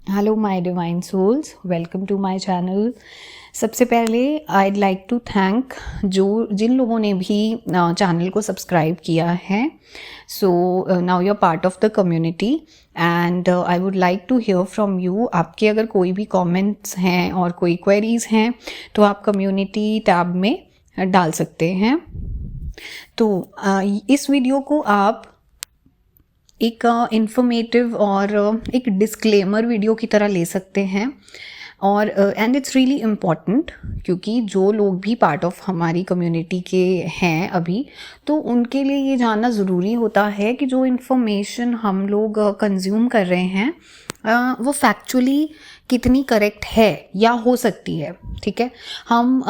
Hello my divine souls, welcome to my channel. सबसे पहले I'd like to thank जिन लोगों ने भी चैनल को सब्सक्राइब किया है। So now you are part of the community and I would like to hear from you. आपके अगर कोई भी कमेंट्स हैं और कोई क्वेरीज हैं तो आप कम्युनिटी टैब में डाल सकते हैं। तो इस वीडियो को आप एक इंफॉर्मेटिव और एक डिस्क्लेमर वीडियो की तरह ले सकते हैं और एंड इट्स रियली इम्पॉर्टेंट, क्योंकि जो लोग भी पार्ट ऑफ हमारी कम्युनिटी के हैं अभी, तो उनके लिए ये जानना ज़रूरी होता है कि जो इन्फॉर्मेशन हम लोग कंज्यूम कर रहे हैं वो फैक्चुअली कितनी करेक्ट है या हो सकती है। ठीक है, हम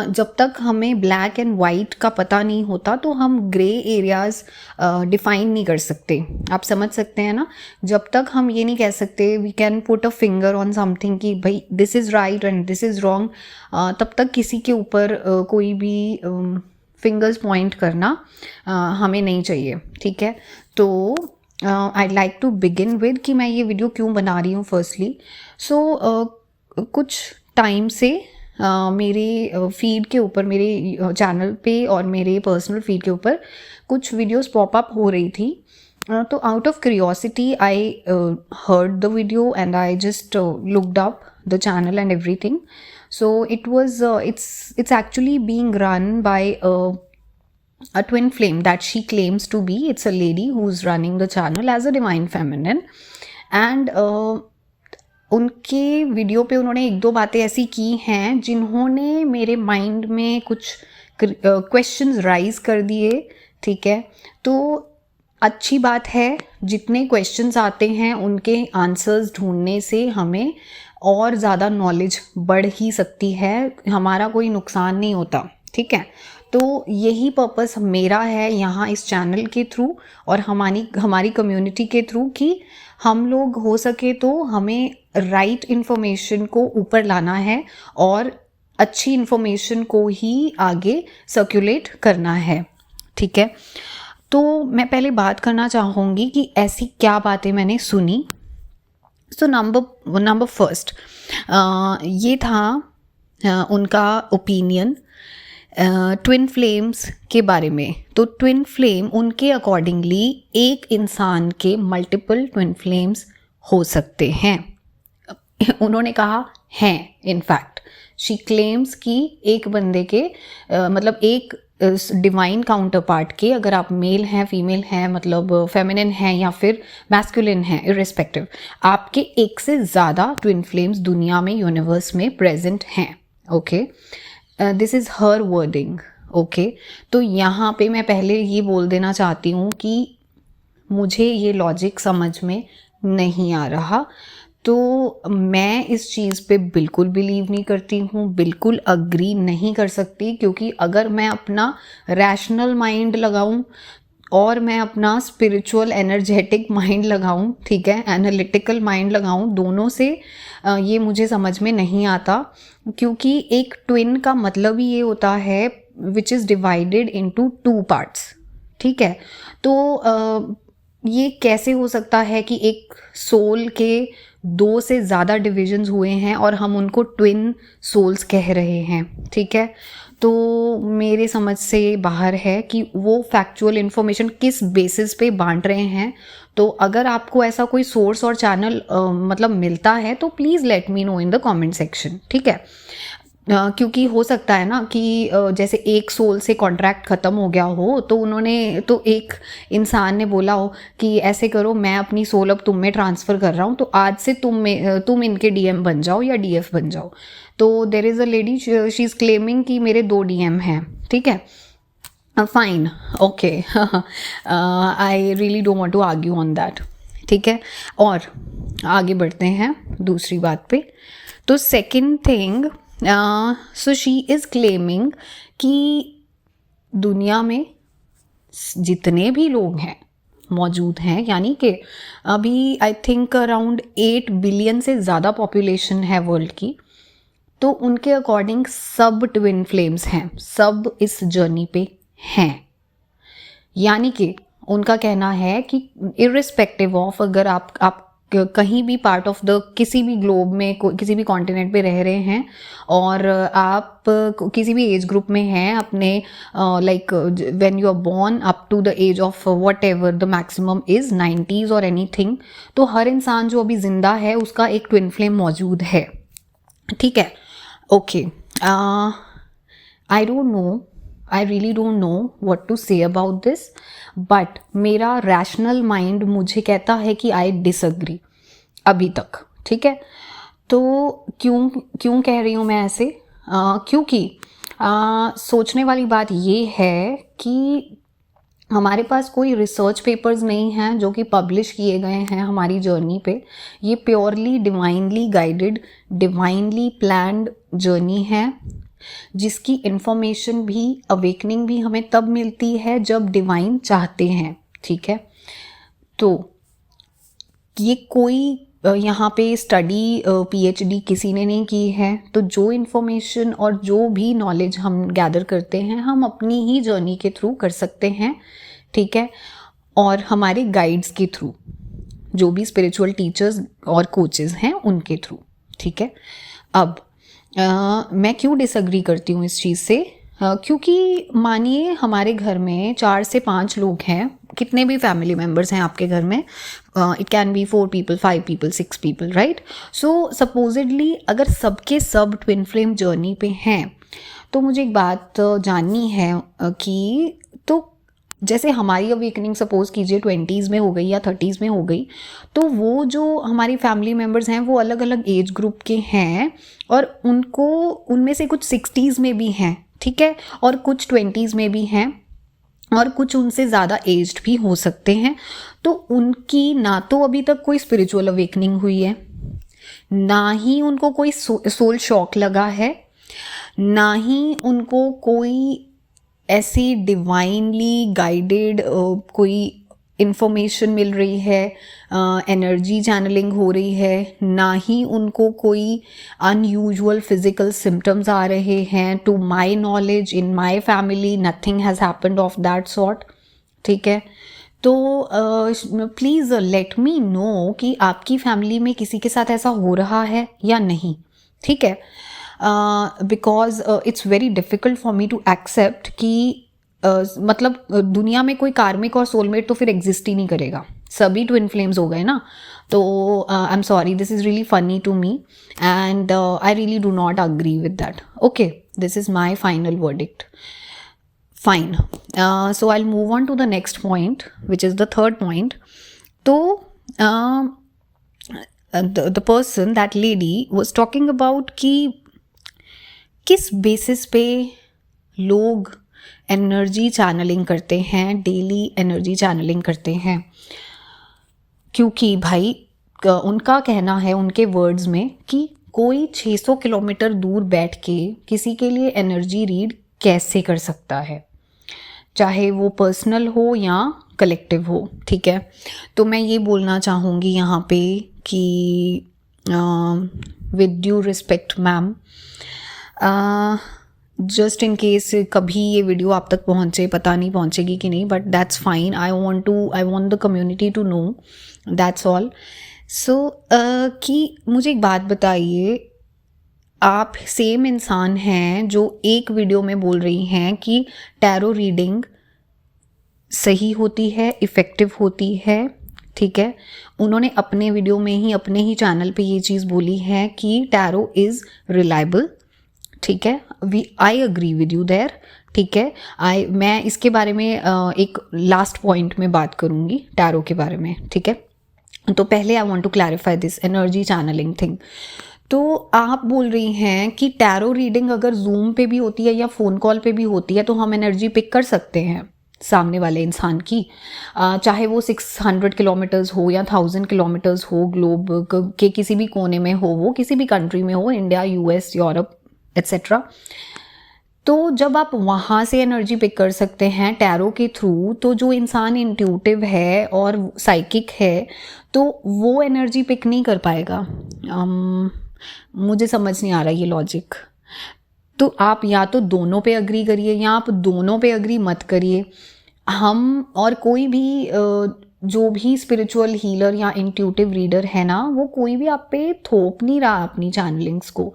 जब तक हमें ब्लैक एंड वाइट का पता नहीं होता तो हम ग्रे एरियाज डिफाइन नहीं कर सकते। आप समझ सकते हैं ना, जब तक हम ये नहीं कह सकते we can put a finger on something कि भाई this is right and this is wrong, तब तक किसी के ऊपर कोई भी फिंगर्स पॉइंट करना हमें नहीं चाहिए। ठीक है, तो I like to begin with कि मैं ये वीडियो क्यों बना रही हूँ। फर्स्टली कुछ टाइम से मेरे फीड के ऊपर, मेरे चैनल पे और मेरे पर्सनल फीड के ऊपर कुछ वीडियोस पॉप अप हो रही थी। तो out of curiosity I heard the video and I just looked up the channel and everything. So it's actually being run by a twin flame that she claims to be. It's a lady who's running the channel as a divine feminine and उनके video पे उन्होंने एक दो बातें ऐसी की हैं जिन्होंने मेरे माइंड में कुछ क्वेश्चंस राइज कर दिए। ठीक है, तो अच्छी बात है, जितने क्वेश्चंस आते हैं उनके आंसर्स ढूंढने से हमें और ज़्यादा नॉलेज बढ़ ही सकती है, हमारा कोई नुकसान नहीं होता। ठीक है, तो यही पर्पस मेरा है यहाँ इस चैनल के थ्रू और हमारी कम्युनिटी के थ्रू कि हम लोग हो सके तो हमें राइट इन्फॉर्मेशन को ऊपर लाना है और अच्छी इन्फॉर्मेशन को ही आगे सर्कुलेट करना है। ठीक है, तो मैं पहले बात करना चाहूँगी कि ऐसी क्या बातें मैंने सुनी। सो नंबर फर्स्ट ये था उनका ओपिनियन ट्विन फ्लेम्स के बारे में। तो ट्विन फ्लेम उनके अकॉर्डिंगली एक इंसान के मल्टीपल ट्विन फ्लेम्स हो सकते हैं। उन्होंने कहा हैं, इनफैक्ट शी क्लेम्स कि एक बंदे के मतलब एक डिवाइन काउंटर पार्ट के, अगर आप मेल हैं, फीमेल हैं, मतलब फेमिनिन हैं या फिर मैस्कुलिन हैं, इर्रिस्पेक्टिव, आपके एक से ज़्यादा ट्विन फ्लेम्स दुनिया में, यूनिवर्स में प्रेजेंट हैं। Okay, this is her wording. Okay, तो यहाँ पे मैं पहले ये बोल देना चाहती हूँ कि मुझे ये लॉजिक समझ में नहीं आ रहा, तो मैं इस चीज़ पे बिल्कुल बिलीव नहीं करती हूँ, बिल्कुल अग्री नहीं कर सकती, क्योंकि अगर मैं अपना रैशनल माइंड लगाऊँ और मैं अपना स्पिरिचुअल एनर्जेटिक माइंड लगाऊं, ठीक है, एनालिटिकल माइंड लगाऊं, दोनों से ये मुझे समझ में नहीं आता, क्योंकि एक ट्विन का मतलब ही ये होता है which is divided into two parts. ठीक है, तो ये कैसे हो सकता है कि एक सोल के दो से ज़्यादा डिविजन्स हुए हैं और हम उनको ट्विन सोल्स कह रहे हैं। ठीक है, तो मेरे समझ से बाहर है कि वो फैक्चुअल इन्फॉर्मेशन किस बेसिस पे बांट रहे हैं। तो अगर आपको ऐसा कोई सोर्स और चैनल मतलब मिलता है तो please let me know in the comment section. ठीक है, क्योंकि हो सकता है ना कि जैसे एक सोल से कॉन्ट्रैक्ट ख़त्म हो गया हो, तो उन्होंने, तो एक इंसान ने बोला हो कि ऐसे करो, मैं अपनी सोल अब तुम में ट्रांसफ़र कर रहा हूँ, तो आज से तुम इनके डीएम बन जाओ या डीएफ बन जाओ। तो there is a lady, she is claiming कि मेरे 2 डीएम हैं। ठीक है, fine, okay, I really don't want to argue on that. ठीक है, और आगे बढ़ते हैं दूसरी बात पे। तो second thing, so she is claiming कि दुनिया में जितने भी लोग हैं मौजूद हैं, यानी कि अभी आई थिंक अराउंड 8 बिलियन से ज़्यादा पॉपुलेशन है वर्ल्ड की, तो उनके अकॉर्डिंग सब ट्विन फ्लेम्स हैं, सब इस जर्नी पे हैं। यानी कि उनका कहना है कि इर्रिस्पेक्टिव ऑफ, अगर आप कहीं भी पार्ट ऑफ द किसी भी ग्लोब में किसी भी कॉन्टिनेंट पे रह रहे हैं और आप किसी भी एज ग्रुप में हैं अपने like when you are born up to the age of whatever the maximum is 90s और एनीथिंग, तो हर इंसान जो अभी ज़िंदा है उसका एक ट्विन फ्लेम मौजूद है, ठीक है। Okay, I don't know, I really don't know what to say about this, but मेरा रैशनल माइंड मुझे कहता है कि आई डिसअग्री अभी तक, ठीक है। तो क्यों कह रही हूँ मैं ऐसे? क्योंकि सोचने वाली बात ये है कि हमारे पास कोई रिसर्च पेपर्स नहीं हैं जो कि पब्लिश किए गए हैं हमारी जर्नी पे। ये purely divinely guided, divinely planned journey है, जिसकी इंफॉर्मेशन भी, अवेकनिंग भी हमें तब मिलती है जब डिवाइन चाहते हैं, ठीक है। तो ये कोई यहाँ पे स्टडी PhD किसी ने नहीं की है, तो जो इन्फॉर्मेशन और जो भी नॉलेज हम गैदर करते हैं हम अपनी ही जर्नी के थ्रू कर सकते हैं, ठीक है, और हमारे गाइड्स के थ्रू, जो भी स्पिरिचुअल टीचर्स और कोचेस हैं उनके थ्रू, ठीक है। अब मैं क्यों डिसएग्री करती हूँ इस चीज़ से? क्योंकि मानिए हमारे घर में 4 से 5 लोग हैं, कितने भी फैमिली मेम्बर्स हैं आपके घर में, it can be 4 people, 5 people, 6 people, right. So supposedly अगर सबके सब ट्विन फ्लेम जर्नी पे हैं, तो मुझे एक बात जाननी है कि तो जैसे हमारी अवेकनिंग सपोज कीजिए 20s में हो गई या 30s में हो गई, तो वो जो हमारी फैमिली मेम्बर्स हैं वो अलग अलग एज ग्रुप के हैं और उनको उनमें से कुछ 60s में भी हैं, ठीक है, और कुछ 20s में भी हैं और कुछ उनसे ज़्यादा एज्ड भी हो सकते हैं। तो उनकी ना तो अभी तक कोई स्पिरिचुअल अवेकनिंग हुई है, ना ही उनको कोई सोल शॉक लगा है, ना ही उनको कोई ऐसी डिवाइनली गाइडेड कोई इन्फॉर्मेशन मिल रही है, एनर्जी चैनलिंग हो रही है, ना ही उनको कोई अनयूजुअल फिजिकल सिम्टम्स आ रहे हैं। To my knowledge in my family nothing has happened of that sort, ठीक है। तो प्लीज़ लेट मी नो कि आपकी फैमिली में किसी के साथ ऐसा हो रहा है या नहीं, ठीक है। Because it's very difficult for me to accept कि मतलब दुनिया में कोई कार्मिक और सोलमेट तो फिर एग्जिस्ट ही नहीं करेगा, सभी ट्विन फ्लेम्स हो गए ना। तो I am sorry, this is really funny to me and I really do not agree with that. Okay, this is my final verdict. Fine. So I'll move on to the next point, which is the third point. तो the person, that lady was talking about कि किस basis पे लोग energy channelling करते हैं, daily energy channelling करते हैं। क्योंकि भाई उनका कहना है, उनके वर्ड्स में, कि कोई 600 किलोमीटर दूर बैठ के किसी के लिए एनर्जी रीड कैसे कर सकता है, चाहे वो पर्सनल हो या कलेक्टिव हो, ठीक है। तो मैं ये बोलना चाहूँगी यहाँ पे कि with due respect ma'am, just in case कभी ये वीडियो आप तक पहुँचे, पता नहीं पहुँचेगी कि नहीं, but that's fine. I want the community to know, that's all. So कि मुझे एक बात बताइए, आप सेम इंसान हैं जो एक वीडियो में बोल रही हैं कि टैरो रीडिंग सही होती है, इफ़ेक्टिव होती है, ठीक है। उन्होंने अपने वीडियो में ही, अपने ही चैनल पे ये चीज़ बोली है कि टैरो इज़ रिलायबल, ठीक है। I agree with you there, ठीक है। मैं इसके बारे में एक लास्ट पॉइंट में बात करूँगी टैरो के बारे में, ठीक है। तो पहले I want to clarify this energy channelling thing. तो आप बोल रही हैं कि टैरो रीडिंग अगर जूम पे भी होती है या फ़ोन कॉल पे भी होती है तो हम एनर्जी पिक कर सकते हैं सामने वाले इंसान की, चाहे वो 600 किलोमीटर्स हो या 1000 किलोमीटर्स हो, ग्लोब के किसी भी कोने में हो, वो किसी भी कंट्री में हो, इंडिया, US, यूरोप एट्सेट्रा। तो जब आप वहाँ से एनर्जी पिक कर सकते हैं टैरो के थ्रू, तो जो इंसान इंट्यूटिव है और साइकिक है तो वो एनर्जी पिक नहीं कर पाएगा। मुझे समझ नहीं आ रहा ये लॉजिक। तो आप या तो दोनों पे अग्री करिए या आप दोनों पे अग्री मत करिए। हम और कोई भी जो भी स्पिरिचुअल हीलर या इंट्यूटिव रीडर है ना, वो कोई भी आप पे थोप नहीं रहा अपनी चैनलिंग्स को।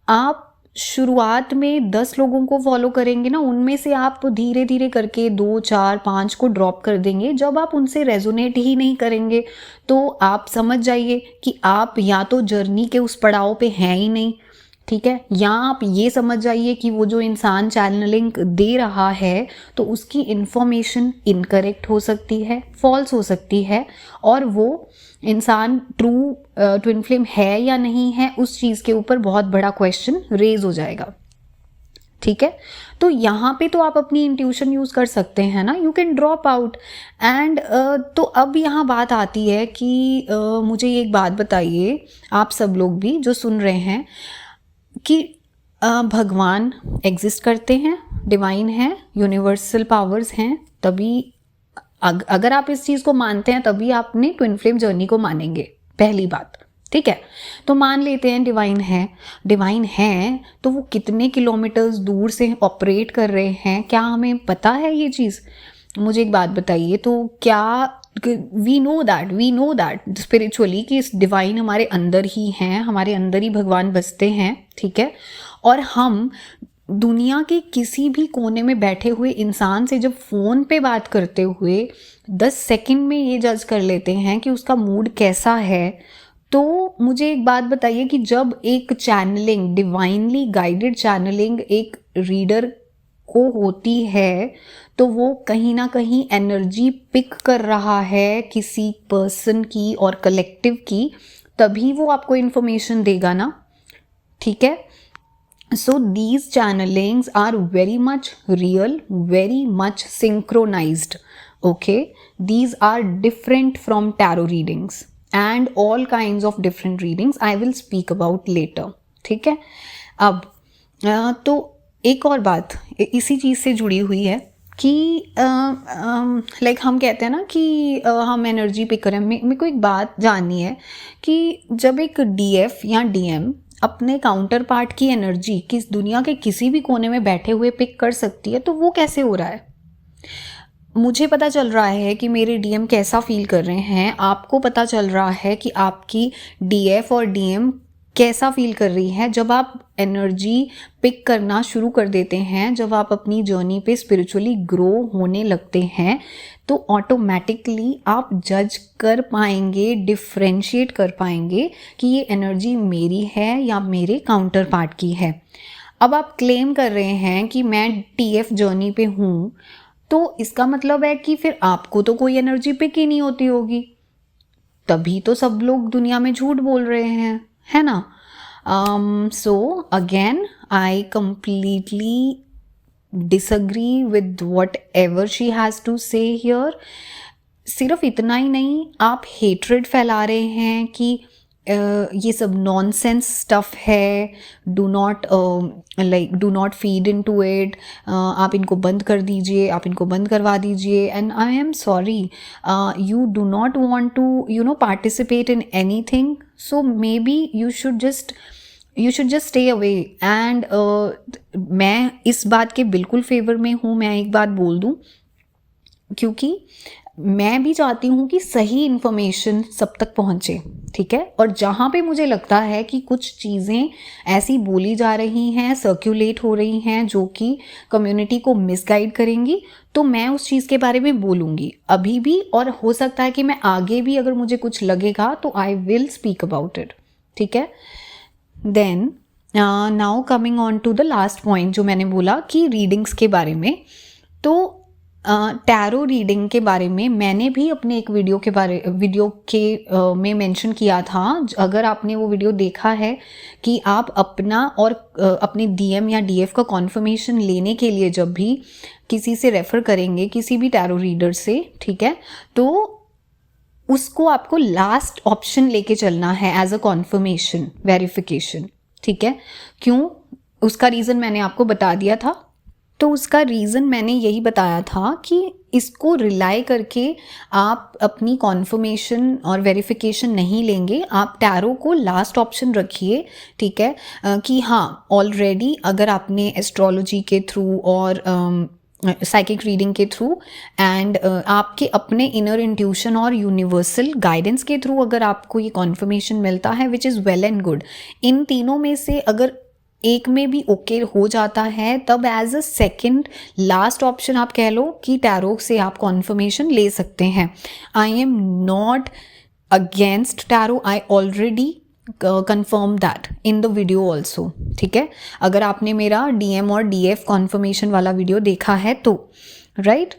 आप शुरुआत में 10 लोगों को फॉलो करेंगे ना, उनमें से आप धीरे धीरे करके 2, 4, 5 को ड्रॉप कर देंगे। जब आप उनसे रेजोनेट ही नहीं करेंगे तो आप समझ जाइए कि आप या तो जर्नी के उस पड़ाव पे हैं ही नहीं, ठीक है, या आप ये समझ जाइए कि वो जो इंसान चैनलिंग दे रहा है तो उसकी इन्फॉर्मेशन इनकरेक्ट हो सकती है, फॉल्स हो सकती है, और वो इंसान ट्रू ट्विन फ्लेम है या नहीं है, उस चीज़ के ऊपर बहुत बड़ा क्वेश्चन रेज हो जाएगा। ठीक है, तो यहाँ पे तो आप अपनी इंट्यूशन यूज़ कर सकते हैं ना, you can drop out. And तो अब यहाँ बात आती है कि मुझे एक बात बताइए, आप सब लोग भी जो सुन रहे हैं, कि भगवान एग्जिस्ट करते हैं, डिवाइन है, यूनिवर्सल पावर्स हैं, तभी अगर आप इस चीज़ को मानते हैं तभी आपने ट्विन फ्लेम जर्नी को मानेंगे, पहली बात। ठीक है, तो मान लेते हैं डिवाइन है तो वो कितने किलोमीटर्स दूर से ऑपरेट कर रहे हैं, क्या हमें पता है ये चीज़? मुझे एक बात बताइए, तो क्या वी नो दैट स्पिरिचुअली कि इस डिवाइन हमारे अंदर ही हैं, हमारे अंदर ही भगवान बसते हैं, ठीक है, और हम दुनिया के किसी भी कोने में बैठे हुए इंसान से जब फ़ोन पे बात करते हुए 10 सेकंड में ये जज कर लेते हैं कि उसका मूड कैसा है। तो मुझे एक बात बताइए कि जब एक चैनलिंग, डिवाइनली गाइडेड चैनलिंग एक रीडर को होती है तो वो कहीं ना कहीं एनर्जी पिक कर रहा है किसी पर्सन की और कलेक्टिव की, तभी वो आपको इन्फॉर्मेशन देगा ना। ठीक है, so these channelings are very much real, very much synchronized. Okay, these are different from tarot readings and all kinds of different readings I will speak about later. ठीक है, अब तो एक और बात इसी चीज़ से जुड़ी हुई है कि लाइक हम कहते हैं ना कि हम एनर्जी पिक करें। मेरे को एक बात जाननी है कि जब एक डीएफ या डीएम अपने काउंटर पार्ट की एनर्जी किस दुनिया के किसी भी कोने में बैठे हुए पिक कर सकती है, तो वो कैसे हो रहा है? मुझे पता चल रहा है कि मेरे डीएम कैसा फील कर रहे हैं, आपको पता चल रहा है कि आपकी डीएफ और डीएम कैसा फील कर रही है। जब आप एनर्जी पिक करना शुरू कर देते हैं, जब आप अपनी जर्नी पे स्पिरिचुअली ग्रो होने लगते हैं, तो ऑटोमेटिकली आप जज कर पाएंगे, डिफ्रेंशिएट कर पाएंगे कि ये एनर्जी मेरी है या मेरे काउंटर पार्ट की है। अब आप क्लेम कर रहे हैं कि मैं टीएफ जर्नी पे हूँ, तो इसका मतलब है कि फिर आपको तो कोई एनर्जी पिक ही नहीं होती होगी, तभी तो सब लोग दुनिया में झूठ बोल रहे हैं, है ना? So again, I completely disagree with whatever she has to say here. सिर्फ इतना ही नहीं, आप हेट्रेड फैला रहे हैं कि ये सब नॉनसेंस स्टफ है, do not feed into it, आप इनको बंद कर दीजिए, आप इनको बंद करवा दीजिए। And I am sorry, you do not want to participate in anything, so maybe you should just stay away. And मैं इस बात के बिल्कुल फेवर में हूँ। मैं एक बात बोल दूँ, क्योंकि मैं भी चाहती हूँ कि सही इन्फॉर्मेशन सब तक पहुँचे, ठीक है, और जहाँ पे मुझे लगता है कि कुछ चीज़ें ऐसी बोली जा रही हैं, सर्कुलेट हो रही हैं जो कि कम्युनिटी को मिसगाइड करेंगी, तो मैं उस चीज़ के बारे में बोलूँगी अभी भी, और हो सकता है कि मैं आगे भी अगर मुझे कुछ लगेगा तो I will speak about it. ठीक है, then now coming on to the last point जो मैंने बोला कि रीडिंग्स के बारे में। तो टैरो रीडिंग के बारे में मैंने भी अपने एक वीडियो के में मेंशन किया था। अगर आपने वो वीडियो देखा है कि आप अपना और अपने डीएम या डीएफ का कॉन्फर्मेशन लेने के लिए जब भी किसी से रेफ़र करेंगे, किसी भी टैरो रीडर से, ठीक है, तो उसको आपको लास्ट ऑप्शन लेके चलना है एज अ कॉन्फर्मेशन वेरिफिकेशन। ठीक है, क्यों? उसका रीज़न मैंने आपको बता दिया था। तो उसका रीज़न मैंने यही बताया था कि इसको रिलाई करके आप अपनी कॉन्फर्मेशन और वेरिफिकेशन नहीं लेंगे, आप टैरो को लास्ट ऑप्शन रखिए। ठीक है, कि हाँ, ऑलरेडी अगर आपने एस्ट्रोलॉजी के थ्रू और साइकिक रीडिंग के थ्रू एंड आपके अपने इनर इंट्यूशन और यूनिवर्सल गाइडेंस के थ्रू अगर आपको ये कॉन्फर्मेशन मिलता है, which is well and good. इन तीनों में से अगर एक में भी ओके हो जाता है, तब as a second last option आप कह लो कि टैरो से आप कॉन्फर्मेशन ले सकते हैं। I am not against tarot, I already confirm that in the video also, ठीक है। अगर आपने मेरा DM और DF कॉन्फर्मेशन वाला वीडियो देखा है तो राइट।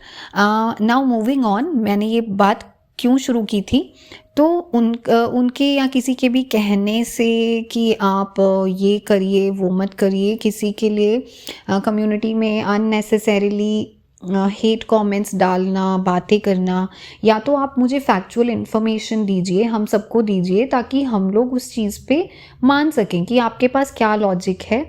नाउ मूविंग ऑन, मैंने ये बात क्यों शुरू की थी, तो उनके या किसी के भी कहने से कि आप ये करिए वो मत करिए, किसी के लिए कम्युनिटी में अननेसेसरीली हेट कमेंट्स डालना, बातें करना, या तो आप मुझे फैक्चुअल इन्फॉर्मेशन दीजिए, हम सबको दीजिए, ताकि हम लोग उस चीज़ पे मान सकें कि आपके पास क्या लॉजिक है।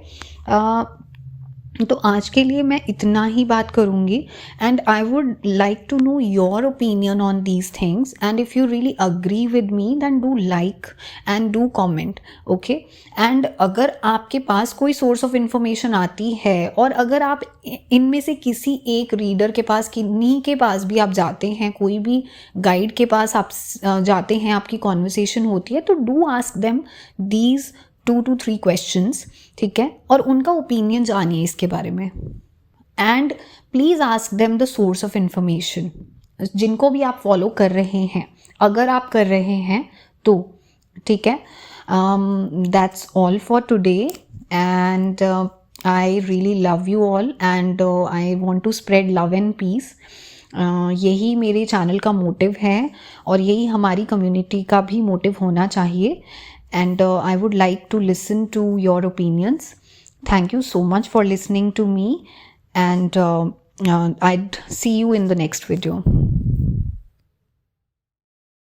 तो आज के लिए मैं इतना ही बात करूँगी and I would like to know your opinion on these things and if you really agree with me then do like and do comment, okay. And अगर आपके पास कोई सोर्स ऑफ इंफॉर्मेशन आती है और अगर आप इनमें से किसी एक रीडर के पास, किन्हीं के पास भी आप जाते हैं, कोई भी गाइड के पास आप जाते हैं, आपकी कॉन्वर्सेशन होती है, तो do ask them these 2 to 3 questions, ठीक है, और उनका ओपिनियन जानिए इसके बारे में। And please ask them the source of information, जिनको भी आप फॉलो कर रहे हैं, अगर आप कर रहे हैं तो, ठीक है। That's all for today and I really love you all and I want to spread love and peace. यही मेरे चैनल का मोटिव है और यही हमारी कम्युनिटी का भी मोटिव होना चाहिए। And I would like to listen to your opinions. Thank you so much for listening to me and I'd see you in the next video.